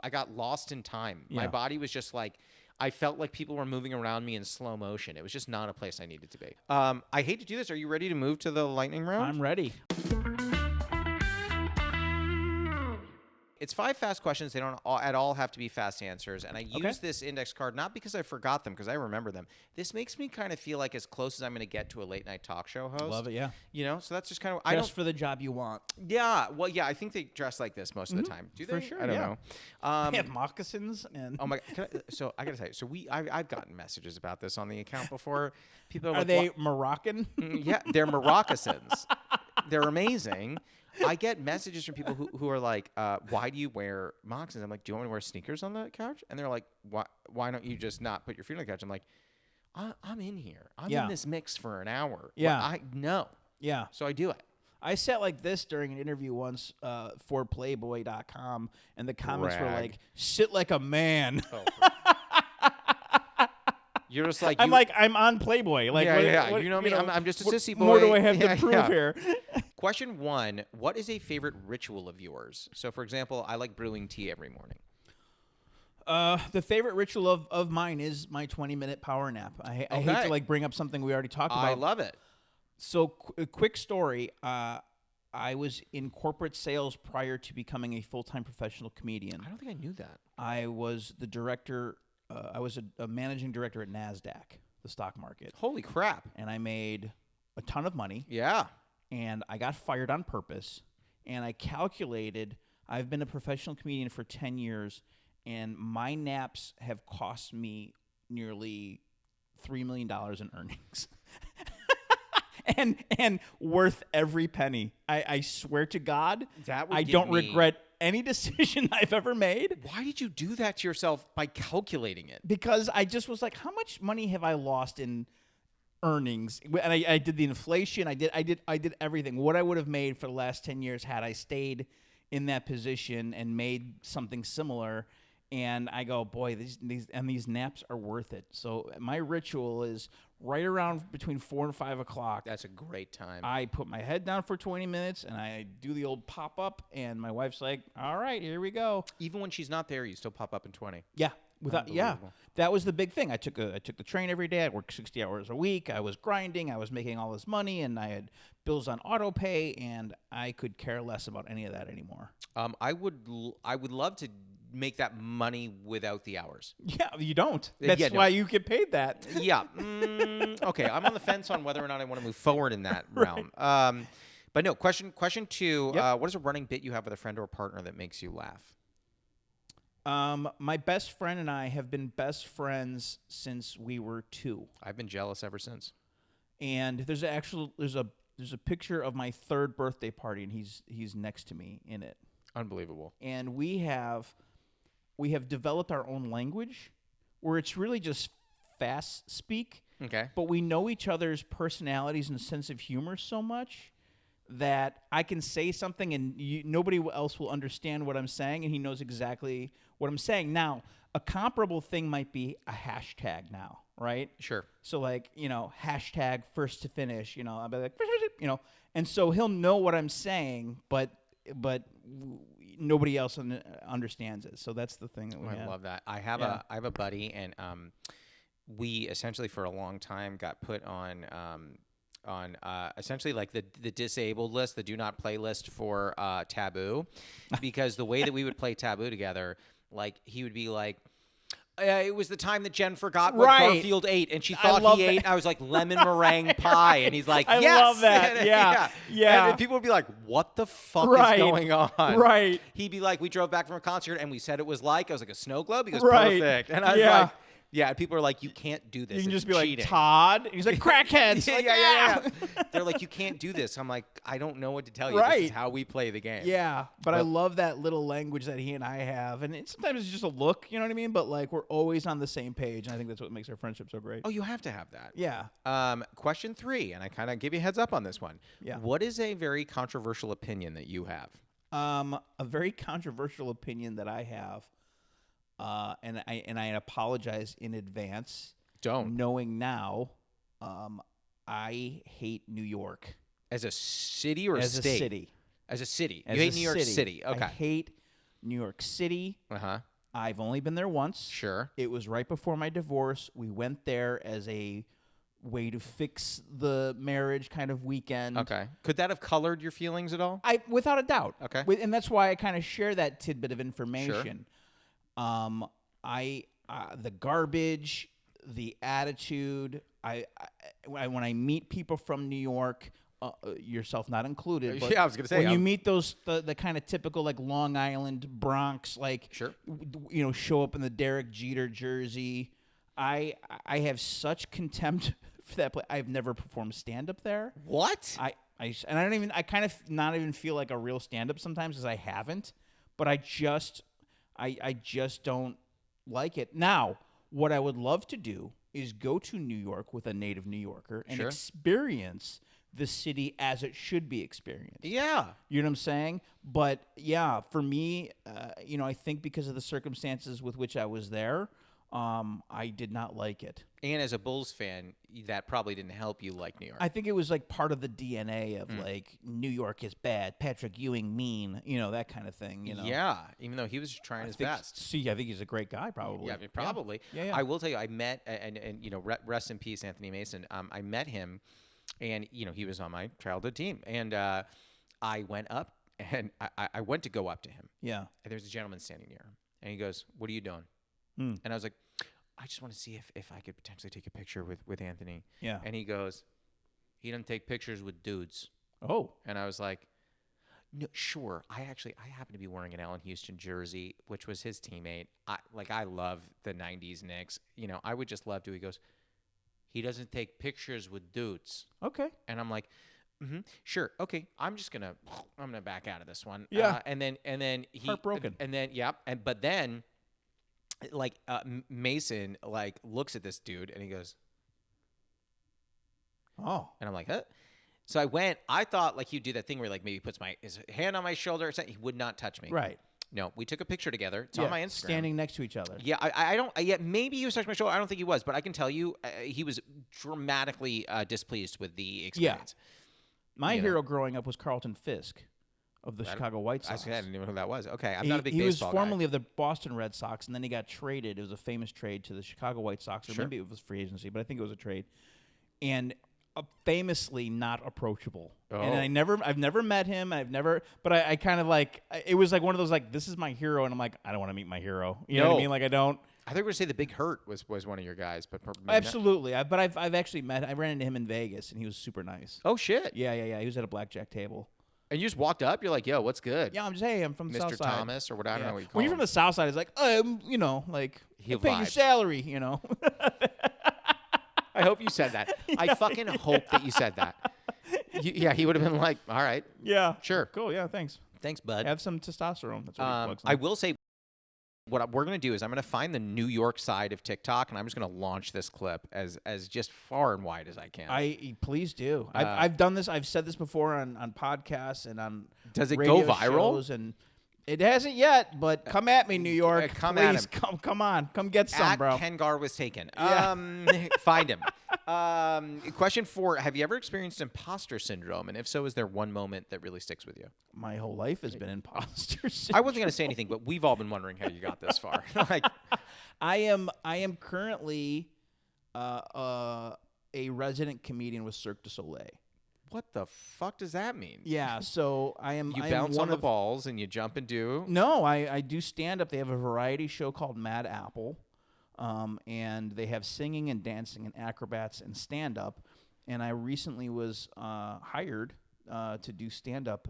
I got lost in time. Yeah. My body was just like, I felt like people were moving around me in slow motion. It was just not a place I needed to be. I hate to do this. Are you ready to move to the lightning round? I'm ready. It's 5 fast questions. They don't at all have to be fast answers. And I use this index card not because I forgot them, because I remember them. This makes me kind of feel like as close as I'm going to get to a late night talk show host. Love it, yeah. So that's just kind of... Just for the job you want. Yeah, well, yeah, I think they dress like this most of the time. Do they? For sure, I don't know. They have moccasins and... Oh my God! So I gotta tell you. So I've gotten messages about this on the account before. People are Are like, they Moroccan? Yeah, they're Moroccans. They're amazing. I get messages from people who are like, why do you wear moccasins? I'm like, do you want me to wear sneakers on the couch? And they're like, why don't you just not put your feet on the couch? I'm like, I'm in here. I'm in this mix for an hour. Yeah. No. Yeah. So I do it. I sat like this during an interview once for Playboy.com, and the comments were like, "Sit like a man." Oh. You're just like I'm on Playboy. Like, you know me. I'm just a sissy boy. What more do I have to prove here? Question 1: what is a favorite ritual of yours? So, for example, I like brewing tea every morning. The favorite ritual of mine is my 20-minute power nap. I hate to like bring up something we already talked about. I love it. So, quick story. I was in corporate sales prior to becoming a full-time professional comedian. I don't think I knew that. I was the director. I was a managing director at NASDAQ, the stock market. Holy crap. And I made a ton of money. Yeah. And I got fired on purpose. And I calculated, I've been a professional comedian for 10 years, and my naps have cost me nearly $3 million in earnings. and worth every penny. I swear to God, I don't regret any decision I've ever made. Why did you do that to yourself by calculating it? Because I just was like, how much money have I lost in earnings? And I did the inflation. I did everything. What I would have made for the last 10 years had I stayed in that position and made something similar. And I go, boy, these naps are worth it. So my ritual is right around between 4 and 5 o'clock. That's a great time. I put my head down for 20 minutes, and I do the old pop-up, and my wife's like, all right, here we go. Even when she's not there, you still pop up in 20. Yeah. That was the big thing. I took the train every day. I worked 60 hours a week. I was grinding. I was making all this money, and I had bills on auto pay, and I could care less about any of that anymore. I would love to make that money without the hours. Yeah, you don't. That's why you get paid that. Yeah. Okay, I'm on the fence on whether or not I want to move forward in that realm. But no, question 2, Yep. What is a running bit you have with a friend or partner that makes you laugh? My best friend and I have been best friends since we were 2. I've been jealous ever since. And there's a picture of my 3rd birthday party, and he's next to me in it. Unbelievable. And we have developed our own language where it's really just fast speak. Okay. But we know each other's personalities and sense of humor so much that I can say something and nobody else will understand what I'm saying, and he knows exactly what I'm saying. Now, a comparable thing might be a hashtag now, right? Sure. So like, hashtag first to finish, I'll be like, and so he'll know what I'm saying, but nobody else understands it. So that's the thing that we have. I love that. I have a buddy, and we essentially for a long time got put on essentially like the disabled list, the do not play list for Taboo, because the way that we would play Taboo together, like he would be like, it was the time that Jen forgot what Garfield ate, and she thought he ate. I was like lemon meringue pie, and he's like, "Yes!" I love that. Yeah. And people would be like, "What the fuck is going on?" Right. He'd be like, "We drove back from a concert, and we said it was like." I was like, "A snow globe." He goes, Right. "Perfect." And I was like, "Yeah." And people are like, "You can't do this. You can It's just be cheating." like, Todd. And he's like, crackheads. Yeah. They're like, "You can't do this." I'm like, "I don't know what to tell you. This is how we play the game." Yeah, but I love that little language that he and I have, and sometimes it's just a look, you know what I mean? But like, we're always on the same page, and I think that's what makes our friendship so great. Oh, you have to have that. Yeah. Question 3, and I kind of give you a heads up on this one. Yeah. What is a very controversial opinion that you have? A very controversial opinion that I have, and I apologize in advance. Don't. Knowing now, I hate New York. As a city or as state? A city. As a city. As you hate a New York City. Okay. I hate New York City. Uh-huh. I've only been there once. Sure. It was right before my divorce. We went there as a way to fix the marriage kind of weekend. Okay. Could that have colored your feelings at all? Without a doubt. Okay. And that's why I kind of share that tidbit of information. Sure. The garbage, the attitude. When I meet people from New York, yourself not included. But yeah, I was gonna say when you meet the kind of typical like Long Island, Bronx, like sure, show up in the Derek Jeter jersey. I have such contempt for that place. I've never performed stand up there. What? I kind of not even feel like a real stand up sometimes because I haven't. But I just don't like it. Now, what I would love to do is go to New York with a native New Yorker and experience the city as it should be experienced. Yeah. You know what I'm saying? But yeah, for me, I think because of the circumstances with which I was there, I did not like it. And as a Bulls fan, that probably didn't help you like New York. I think it was like part of the DNA of like New York is bad, Patrick Ewing mean, that kind of thing. Yeah, even though he was trying his best. See, I think he's a great guy, probably. Yeah, I mean, probably. Yeah. I will tell you, I met and rest in peace, Anthony Mason. I met him, and he was on my childhood team, and I went up and I went to go up to him. Yeah. And there's a gentleman standing near him, and he goes, "What are you doing?" And I was like, I just want to see if I could potentially take a picture with Anthony. Yeah. And he goes, he doesn't take pictures with dudes. Oh. And I was like, no, sure. I happen to be wearing an Allen Houston jersey, which was his teammate. I love the 90s Knicks. I would just love to. He goes, he doesn't take pictures with dudes. Okay. And I'm like, sure. Okay. I'm gonna back out of this one. Yeah. And then he heartbroken. And then, yeah. But then, Mason looks at this dude and he goes, oh, and I'm like, huh? So I went. I thought he'd do that thing where maybe he puts his hand on my shoulder or something. He would not touch me. Right. No, we took a picture together. It's on my Instagram. Standing next to each other. Yeah, I don't. Yeah, maybe he was touching my shoulder. I don't think he was, but I can tell you, he was dramatically displeased with the experience. Yeah. My hero growing up was Carlton Fisk of the Chicago White Sox. I didn't even know who that was. Okay, I'm not a big baseball guy. He was formerly of the Boston Red Sox, and then he got traded. It was a famous trade to the Chicago White Sox, or maybe it was free agency, but I think it was a trade. And famously not approachable. Oh. And I've never met him. But I kind of it was one of those this is my hero, and I'm like, I don't want to meet my hero. You know what I mean? I don't. I think we were going to say the Big Hurt was one of your guys, but absolutely. But I've actually met. I ran into him in Vegas, and he was super nice. Oh shit. Yeah. He was at a blackjack table. And you just walked up. You're like, "Yo, what's good?" Yeah, I'm from the Mr. South Side. Thomas or whatever. I don't know what you call when you're him. from the South Side, it's He'll pay your salary. I hope you said that. I fucking hope that you said that. He would have been like, "All right, yeah, sure, cool, yeah, thanks, bud." Have some testosterone. That's what I will say. What we're going to do is I'm going to find the New York side of TikTok, and I'm just going to launch this clip as just far and wide as I can. Please do. I've done this. I've said this before on podcasts and on does it radio go viral? Shows, and it hasn't yet, but come at me, New York. Come please, at him. Come on. Come get some, bro. Ken Garr was taken. Yeah. Find him. Question 4. Have you ever experienced imposter syndrome? And if so, is there one moment that really sticks with you? My whole life has been imposter syndrome. I wasn't going to say anything, but we've all been wondering how you got this far. I am currently a resident comedian with Cirque du Soleil. What the fuck does that mean? Yeah, so I am. You I bounce am on the balls and you jump and do? No, I do stand up. They have a variety show called Mad Apple, and they have singing and dancing and acrobats and stand up. And I recently was hired to do stand up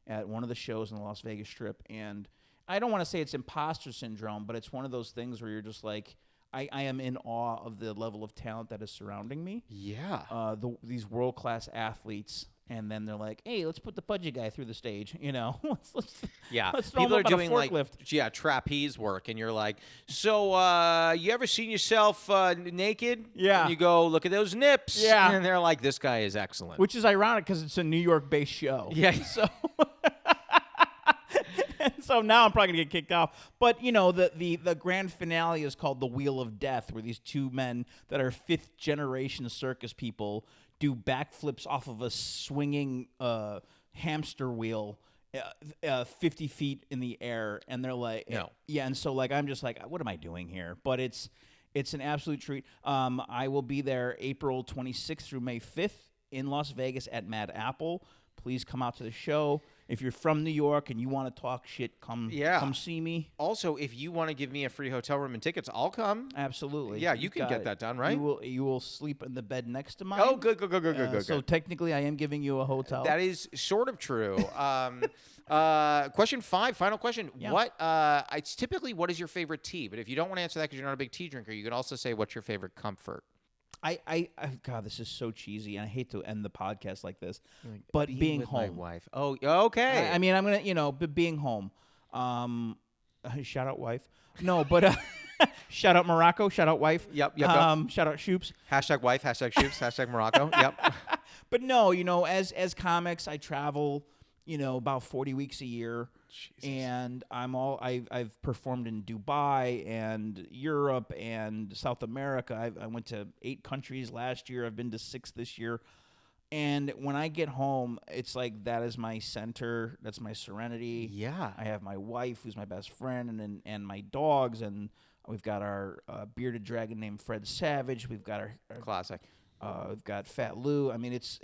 at one of the shows on the Las Vegas Strip. And I don't want to say it's imposter syndrome, but it's one of those things where you're just like, I am in awe of the level of talent that is surrounding me. Yeah. These world-class athletes, and then they're like, hey, let's put the pudgy guy through the stage, let's throw people him are up on a doing forklift. trapeze work, and you're like, so you ever seen yourself naked? Yeah. And you go, look at those nips. Yeah. And they're like, this guy is excellent. Which is ironic because it's a New York-based show. Yeah. So... So now I'm probably going to get kicked off. But, the grand finale is called The Wheel of Death, where these two men that are fifth-generation circus people do backflips off of a swinging hamster wheel 50 feet in the air. And they're like... No. Yeah, and so, I'm just like, what am I doing here? But it's an absolute treat. I will be there April 26th through May 5th in Las Vegas at Mad Apple. Please come out to the show. If you're from New York and you want to talk shit, come see me. Also, if you want to give me a free hotel room and tickets, I'll come. Absolutely. Yeah, you can get that done, right? You will sleep in the bed next to mine. Oh, good. So technically, I am giving you a hotel. That is sort of true. Question 5, final question. Yeah. It's typically, what is your favorite tea? But if you don't want to answer that because you're not a big tea drinker, you can also say, what's your favorite comfort? God, this is so cheesy, and I hate to end the podcast like this, but being with home. My wife. Oh, okay. I mean, I'm gonna, but being home. Shout out wife. No, but shout out Morocco. Shout out wife. Yep. Shout out Shoops. #wife. #Shoops. #Morocco. Yep. But no, as comics, I travel, about 40 weeks a year. Jesus. And I've performed in Dubai and Europe and South America. I went to 8 countries last year. I've been to 6 this year. And when I get home, it's like that is my center. That's my serenity. Yeah. I have my wife, who's my best friend, and my dogs, and we've got our bearded dragon named Fred Savage. We've got our Classic. we've got Fat Lou. I mean, it's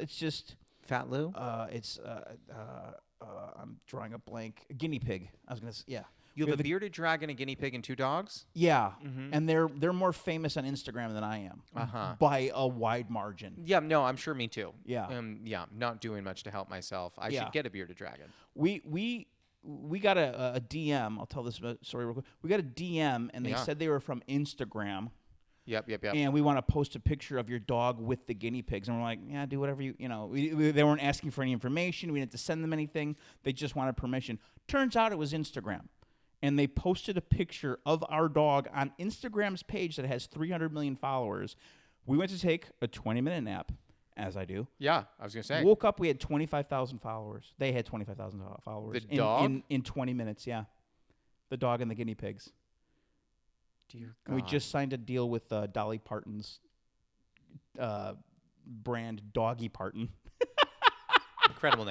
just Fat Lou? I'm drawing a blank. A guinea pig. I was gonna say, yeah. You have a bearded dragon, a guinea pig, and 2 dogs? Yeah, and they're more famous on Instagram than I am, by a wide margin. Yeah, no, I'm sure me too. Yeah. Yeah, not doing much to help myself. I should get a bearded dragon. We got a DM. I'll tell this story real quick. We got a DM, and they said they were from Instagram. Yep. And we want to post a picture of your dog with the guinea pigs. And we're like, yeah, do whatever they weren't asking for any information. We didn't have to send them anything. They just wanted permission. Turns out it was Instagram. And they posted a picture of our dog on Instagram's page that has 300 million followers. We went to take a 20-minute nap, as I do. Yeah, I was going to say. Woke up, we had 25,000 followers. They had 25,000 followers. The dog? In 20 minutes, yeah. The dog and the guinea pigs. Dear God. And we just signed a deal with Dolly Parton's brand, Doggy Parton. Incredible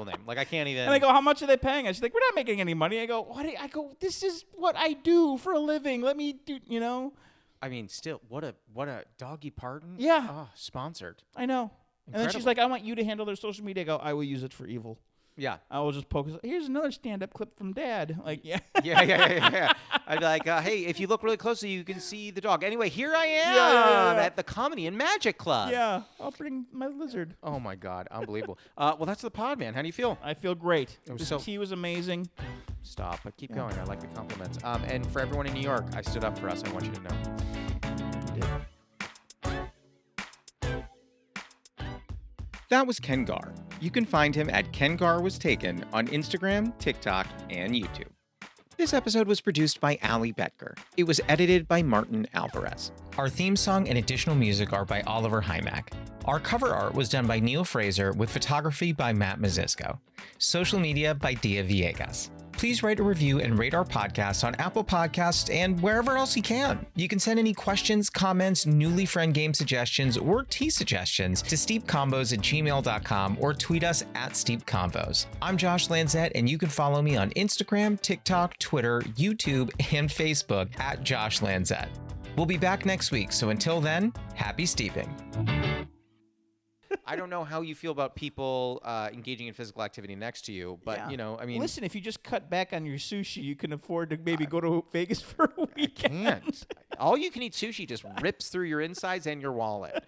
name. Like, I can't even. And I go, how much are they paying us? She's like, we're not making any money. I go, what? I go, this is what I do for a living. Let me do, I mean, still, what a Doggy Parton? Yeah. Oh, sponsored. I know. And then she's like, I want you to handle their social media. I go, I will use it for evil. Yeah. I will just poke. Here's another stand-up clip from Dad. Like, yeah. Yeah. I'd be like, hey, if you look really closely, you can see the dog. Anyway, here I am at the Comedy and Magic Club. Yeah, I'll bring my lizard. Oh, my God. Unbelievable. Well, that's the pod, man. How do you feel? I feel great. Was This tea was amazing. Stop, but keep going. I like the compliments. And for everyone in New York, I stood up for us. I want you to know. You did. That was Ken Garr. You can find him at Ken Garr Was Taken on Instagram, TikTok, and YouTube. This episode was produced by Ali Betker. It was edited by Martin Alvarez. Our theme song and additional music are by Oliver Hymack. Our cover art was done by Neil Fraser with photography by Matt Mazisco. Social media by Dia Villegas. Please write a review and rate our podcast on Apple Podcasts and wherever else you can. You can send any questions, comments, newly friend game suggestions, or tea suggestions to steepcombos@gmail.com or tweet us at steepcombos. I'm Josh Lanzette, and you can follow me on Instagram, TikTok, Twitter, YouTube, and Facebook at Josh Lanzette. We'll be back next week, so until then, happy steeping. I don't know how you feel about people engaging in physical activity next to you, but, I mean... Listen, if you just cut back on your sushi, you can afford to maybe go to Vegas for a weekend. I can't. All you can eat sushi just rips through your insides and your wallet.